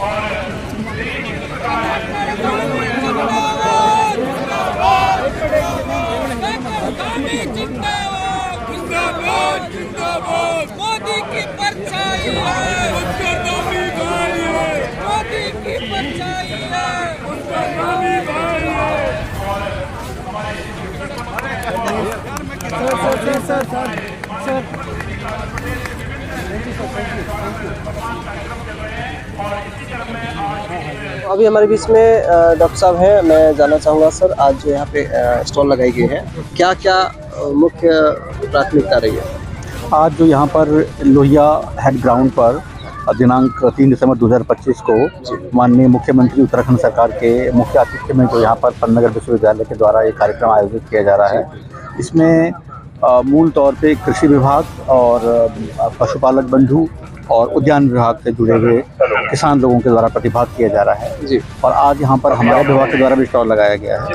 मोदी की परछाई है, मोदी की परछाई अभी हमारे बीच में डॉक्टर साहब हैं। मैं जानना चाहूँगा सर, आज जो यहाँ पे स्टॉल लगाई गई है, क्या क्या मुख्य प्राथमिकता रही है? आज जो यहाँ पर लोहिया हेड ग्राउंड पर दिनांक 3 दिसंबर 2025 को माननीय मुख्यमंत्री उत्तराखंड सरकार के मुख्य आतिथ्य में जो यहाँ पर पन्नागर विश्वविद्यालय के द्वारा एक कार्यक्रम आयोजित किया जा रहा है। इसमें मूल तौर पे कृषि विभाग और पशुपालक बंधु और उद्यान विभाग से जुड़े हुए किसान लोगों के द्वारा प्रतिभाग किया जा रहा है जी। और आज यहाँ पर हमारे विभाग के द्वारा भी स्टॉल लगाया गया है।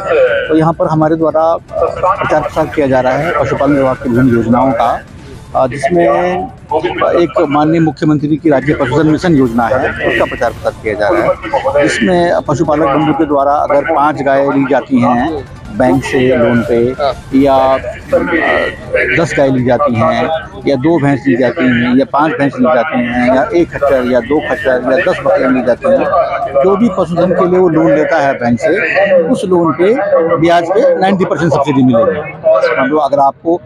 तो यहाँ पर हमारे द्वारा प्रचार प्रसार किया जा रहा है पशुपालन विभाग की विभिन्न योजनाओं का, जिसमें एक माननीय मुख्यमंत्री की राज्य पशुधन मिशन योजना है, उसका प्रचार प्रसार किया जा रहा है। इसमें पशुपालक बंधु के द्वारा अगर 5 गाय ली जाती हैं बैंक से लोन पे, या 10 गाय ली जाती हैं, या 2 भैंस ली जाती हैं, या 5 भैंस ली जाती हैं, या 1 खच्चर या 2 खच्चर या 10 बकरियाँ ली जाती हैं, जो भी पशुधन के लिए वो लोन लेता है बैंक से, उस लोन पे ब्याज पे 90% सब्सिडी मिलेगी। मतलब अगर आपको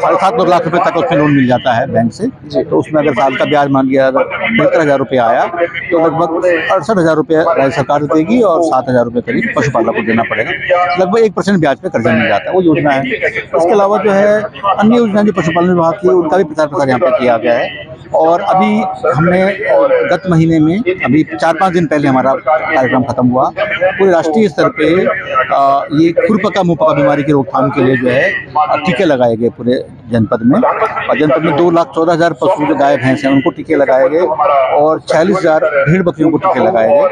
7.5 लाख रुपए तक उसमें लोन मिल जाता है बैंक से, तो उसमें अगर साल का ब्याज मान लिया अगर 75,000 रुपये आया तो लगभग 68,000 रुपये राज्य सरकार देगी और 7,000 रुपये करीब पशुपालक को देना पड़ेगा। लगभग 1% ब्याज पे कर्जा मिल जाता है, वो योजना है। इसके अलावा जो है अन्य योजना जो पशुपालन विभाग की, उनका भी प्रचार प्रसार यहाँ पे किया गया है। और अभी हमने गत महीने में, अभी 4-5 दिन पहले हमारा कार्यक्रम खत्म हुआ। पूरे राष्ट्रीय स्तर पे ये खुरपका मुहपका बीमारी की रोकथाम के लिए जो है टीके लगाए गए पूरे जनपद में। और जनपद में 2,14,000 पशु जो गाय भैंस हैं उनको टीके लगाए गए और 46,000 भेड़ बकरियों को टीके लगाए गए।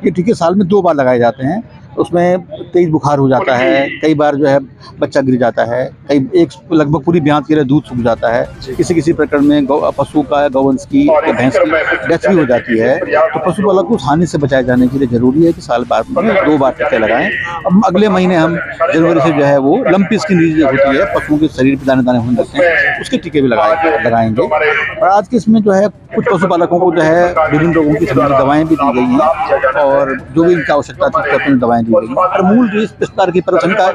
ये टीके साल में 2 बार लगाए जाते हैं। उसमें तेज बुखार हो जाता है, कई बार जो है बच्चा गिर जाता है, कई लगभग पूरी ब्याज के लिए दूध सूख जाता है, किसी प्रकरण में पशु का, गौवंश की या भैंस की डेथ भी हो जाती है। तो पशुपालक को उस हानि से बचाए जाने के लिए जरूरी है कि साल भर में 2 बार टीके लगाएं। अब अगले महीने हम जनवरी से जो है वो लंपी स्किन डिजीज होती है, पशुओं के शरीर पर दाने दाने होने लगते हैं, उसके टीके भी लगाएंगे। और आज के इसमें जो है कुछ पशुपालकों को जो है विभिन्न रोगों की संबंधित दवाएं भी दी गई हैं, और जो भी इनकी आवश्यकता थी उसके दवाएं दी गई। और मूल जो इस प्रकार की प्रदर्शन का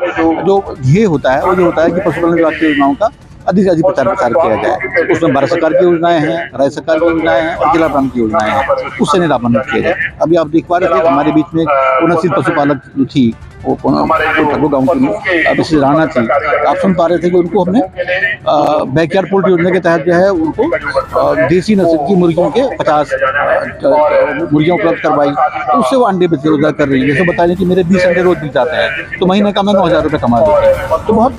जो ध्येय होता है वो ये होता है कि पशुपालन विभाग की योजनाओं का अधिक से अधिक प्रचार प्रसार किया जाए। उसमें भारत सरकार की योजनाएं हैं, राज्य सरकार की योजनाएं हैं और जिला प्रांत की योजनाएं हैं, उससे निरापन्न किया जाए। अभी आप देख पा रहे थे कि हमारे बीच में उन्नतशील पशुपालक जो थी, वो गाँव की मिसेज राणा थी, आप सुन पा रहे थे कि उनको हमने बैकयार्ड पोल्ट्री योजना के तहत जो है उनको देसी नस्ल की मुर्गियों के 50 मुर्गियाँ उपलब्ध करवाई। तो उससे वो अंडे रोजगार कर रही है। जैसे बता दें कि मेरे 20 अंडे रोज मिल जाते हैं, तो महीने का मैं 9,000 रुपये कमा देती हूँ। तो बहुत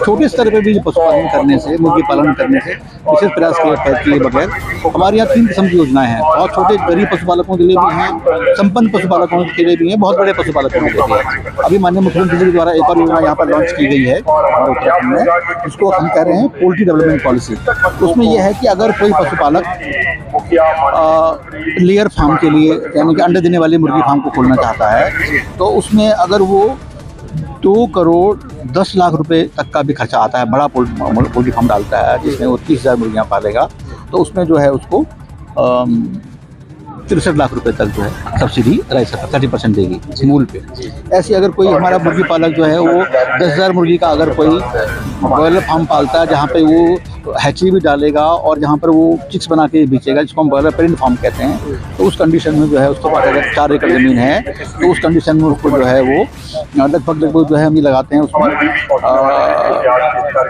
छोटे स्तर पर भी पशुपालन करने से, मुर्गी पालन करने से विशेष प्रयास किए बगैर हमारे यहाँ 3 किस्म की योजनाएं हैं। बहुत छोटे गरीब पशुपालकों के लिए भी हैं, संपन्न पशुपालकों के लिए भी हैं, बहुत बड़े पशुपालकों के लिए भी है। अभी माननीय मुख्यमंत्री जी के द्वारा एक और योजना यहाँ पर लॉन्च की गई है उत्तराखंड में, जिसको हम कह रहे हैं पोल्ट्री डेवलपमेंट पॉलिसी। उसमें यह है कि अगर कोई पशुपालक लेयर फार्म के लिए, यानी कि अंडे देने वाली मुर्गी फार्म को खोलना चाहता है, तो उसमें अगर वो 2 करोड़ 10 लाख रुपए तक का भी खर्चा आता है, बड़ा पोल्ट्री फार्म डालता है जिसमें वो 30,000 मुर्गियाँ पालेगा, तो उसमें जो है उसको 63 लाख रुपए तक जो है सब्सिडी राज्य सरकार 30% देगी मूल पे। ऐसे अगर कोई हमारा मुर्गी पालक जो है वो 10,000 मुर्गी का अगर कोई बॉयलर फार्म पालता है, जहाँ पे वो हैचरी भी डालेगा और जहाँ पर वो चिक्स बना के बेचेगा, जिसको हम बॉयलर पेरेंट फार्म कहते हैं, तो उस कंडीशन में जो है उसके पास अगर 4 एकड़ ज़मीन है तो उस कंडीशन में उसको जो है वो लगभग जो है हम ये लगाते हैं उसमें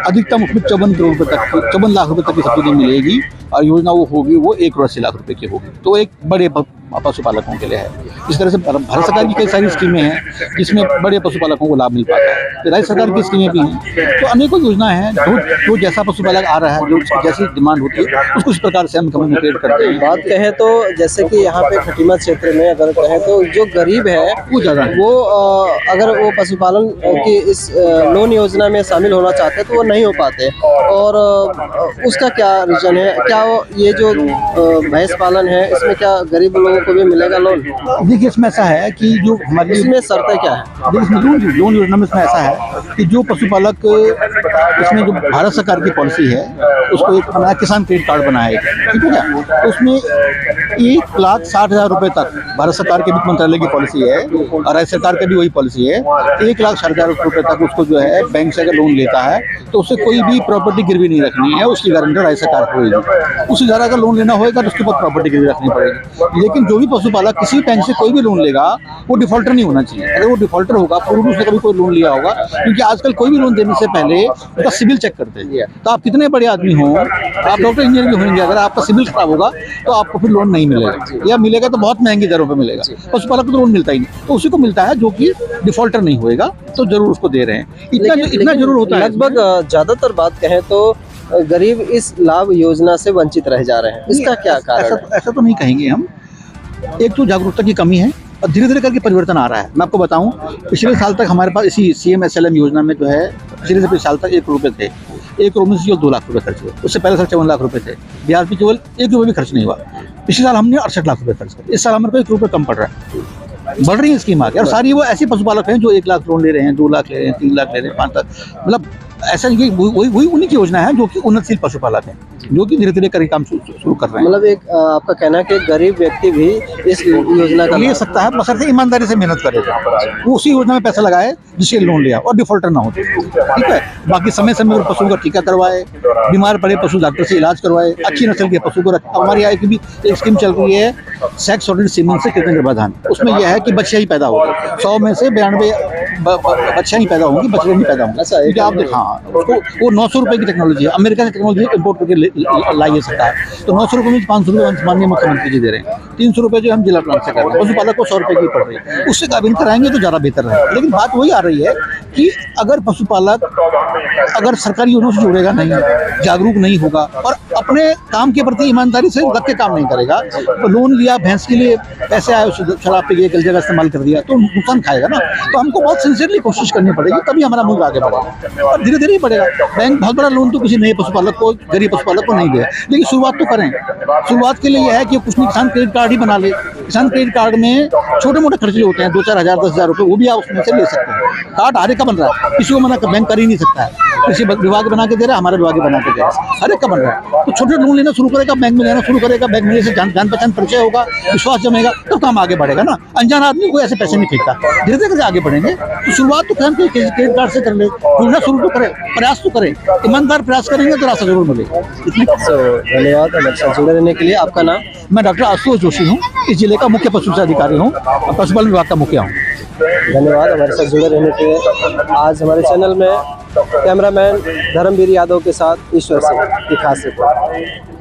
अधिकतम उसमें 54 लाख रुपये तक की सब्सिडी मिलेगी। और योजना वो होगी वो 1 करोड़ 80 लाख रुपए की होगी। तो एक बड़े पशुपालकों के लिए है। इस तरह से भारत सरकार की कई सारी स्कीमें हैं जिसमें बड़े पशुपालकों को लाभ मिल पाता है। राज्य सरकार की स्कीमें भी हैं, तो अनेकों योजनाएं हैं। जो जैसा पशुपालक आ रहा है, जो जैसी डिमांड होती है उसको इस प्रकार से हम कम्युनिकेट करते हैं। बात कहें तो जैसे कि यहाँ पे खटीमा क्षेत्र में अगर कहें तो जो गरीब है वो ज़्यादा है, वो अगर वो पशुपालन की इस लोन योजना में शामिल होना चाहते हैं तो वो नहीं हो पाते। और उसका क्या रीज़न है? क्या ये जो भैंस पालन है इसमें क्या गरीब लोगों को भी मिलेगा लोन? देखिए, इसमें ऐसा है कि जो हमारी इसमें शर्तें क्या है? देखिए, इसमें लोन योजना में इसमें ऐसा है कि जो पशुपालक, इसमें जो भारत सरकार की पॉलिसी है उसको एक बनाया, किसान क्रेडिट कार्ड बनाया है, ठीक है क्या? तो उसमें 1,60,000 रुपये तक भारत सरकार के वित्त मंत्रालय की पॉलिसी है और राज्य सरकार की भी वही पॉलिसी है। 1,60,000 रुपये तक उसको जो है बैंक से अगर लोन लेता है तो उससे कोई भी प्रॉपर्टी गिरवी नहीं रखनी है, उसकी गारंटी राज्य सरकार को होगी। उससे ज़्यादा अगर लोन लेना होगा तो उसके ऊपर प्रॉपर्टी गिरवी रखनी पड़ेगी। लेकिन जो भी पशुपालक किसी बैंक से कोई भी लोन लेगा वो डिफॉल्टर नहीं होना चाहिए। अगर वो डिफॉल्टर होगा, पूर्व उसने कभी कोई लोन लिया होगा, क्योंकि आजकल कोई भी लोन देने से पहले उसका सिविल चेक करते हैं। तो आप कितने बड़े आदमी हो, आप डॉक्टर इंजीनियर भी होंगे, अगर आपका सिविल खराब होगा तो आपको फिर लोन नहीं मिलेगा, या मिलेगा तो बहुत महंगी दरों पे मिलेगा। पशुपालक को तो लोन मिलता ही नहीं, तो उसी को मिलता है जो कि डिफॉल्टर नहीं होएगा, तो जरूर उसको दे रहे हैं। इतना जरूर होता है। लगभग ज्यादातर बात कहें तो गरीब इस लाभ योजना से वंचित रह जा रहे हैं, इसका क्या कारण है? ऐसा तो नहीं कहेंगे हम। एक तो जागरूकता की कमी है और धीरे धीरे करके परिवर्तन आ रहा है। मैं आपको बताऊं, पिछले साल तक हमारे पास इसी CM SLM योजना में जो है पिछले से पिछले साल तक 1 करोड़ रुपये थे। 1 करोड़ में से केवल 2 लाख रुपये खर्च हुए। उससे पहले साल 54 लाख रुपये थे। बिहार में केवल 1 रुपये भी खर्च नहीं हुआ। पिछले साल हमने 68 लाख रुपये खर्च किए। इस साल हमारे को 1 रुपये कम पड़ रहा है। बढ़ रही है स्कीम आगे, और सारी वो ऐसे पशुपालक हैं जो 1 लाख लोन ले रहे हैं, 2 लाख ले रहे हैं, 3 लाख ले रहे हैं, 5 लाख, मतलब ऐसा नहीं। वही उन्हीं की योजना है जो कि उन्नतशील पशुपालक हैं, जो कि धीरे धीरे करके काम शुरू कर रहे हैं। मतलब एक आपका कहना है कि गरीब व्यक्ति भी इस योजना का ले सकता है, बशर्ते ईमानदारी से मेहनत करेगा, वो उसी योजना में पैसा लगाए जिसके लोन लिया और डिफॉल्टर ना हो, ठीक है। बाकी समय समय पर पशुओं का टीका करवाए, बीमार पड़े पशु डॉक्टर से इलाज करवाए, अच्छी नस्ल के पशु को रखे। हमारे यहाँ की भी एक स्कीम चल रही है, सेक्स सॉलिड सीमेंट से कृत्रिम गर्भाधान। उसमें यह है कि बच्चे ही पैदा होंगे, 100 में से 92 बच्चे ही पैदा होंगे, बच्चे नहीं पैदा होंगे। ऐसा है? आप देखा, वो 900 रुपये की टेक्नोलॉजी है, अमेरिका से टेक्नोलॉजी इम्पोर्ट करके लाई सरकार। तो 900 रुपये में 500 रुपये माननीय मुख्यमंत्री जी दे रहे हैं, 300 रुपये जो हम जिला प्लांट से कर रहे हैं। पशुपालक को 100 रुपये की पड़ रही है, उससे काबिल कराएंगे तो ज़्यादा बेहतर रहेगा। लेकिन बात वही आ रही है कि अगर पशुपालक अगर सरकारी योजनाओं से जुड़ेगा नहीं, जागरूक नहीं होगा और अपने काम के प्रति ईमानदारी से लग के काम नहीं करेगा, तो लोन लिया भैंस के लिए, पैसे आए, शराब पे गए, कल जगह इस्तेमाल कर दिया, तो नुकसान खाएगा ना। तो हमको बहुत सिंसियरली कोशिश करनी पड़ेगी, तभी हमारा मुल्क आगे बढ़ेगा और धीरे धीरे ही बढ़ेगा। बैंक बहुत बड़ा लोन तो किसी नए पशुपालक को, गरीब पशुपालक को नहीं दे, लेकिन शुरुआत तो करें। शुरुआत के लिए यह है कि कुछ नहीं, किसान क्रेडिट कार्ड ही बना ले। किसान क्रेडिट कार्ड में छोटे मोटे खर्चे होते हैं, 2-4 हज़ार 10,000 रुपये, वो भी आप उसमें से ले सकते हैं। कार्ड हर एक का बन रहा है, किसी को मना बैंक कर ही नहीं सकता है। कृषि विभाग बना के दे रहा है, हमारा विभाग बना के दे रहा है, हर एक का बन रहा है। तो छोटे लोन लेना शुरू करेगा, बैंक में लेना शुरू करेगा, बैंक में से जान पहचान परिचय होगा, विश्वास जमेगा, तो काम आगे बढ़ेगा ना। अनजान आदमी को ऐसे पैसे नहीं फेंकता, धीरे धीरे आगे बढ़ेंगे। तो शुरुआत तो क्रेडिट कार्ड से कर ले, जुड़ना शुरू तो करे, प्रयास तो करे, ईमानदार प्रयास करेंगे तो रास्ता जरूर मिलेगा। धन्यवाद हमारे साथ जुड़े रहने के लिए। आपका नाम? मैं डॉक्टर आशुतोष जोशी हूँ, इस जिले का मुख्य पशु अधिकारी हूँ, पशुपालन विभाग का मुखिया हूँ। धन्यवाद हमारे साथ जुड़े रहने के लिए। आज हमारे चैनल में कैमरामैन धर्मवीर यादव के साथ ईश्वर सिंह की खास रिपोर्ट।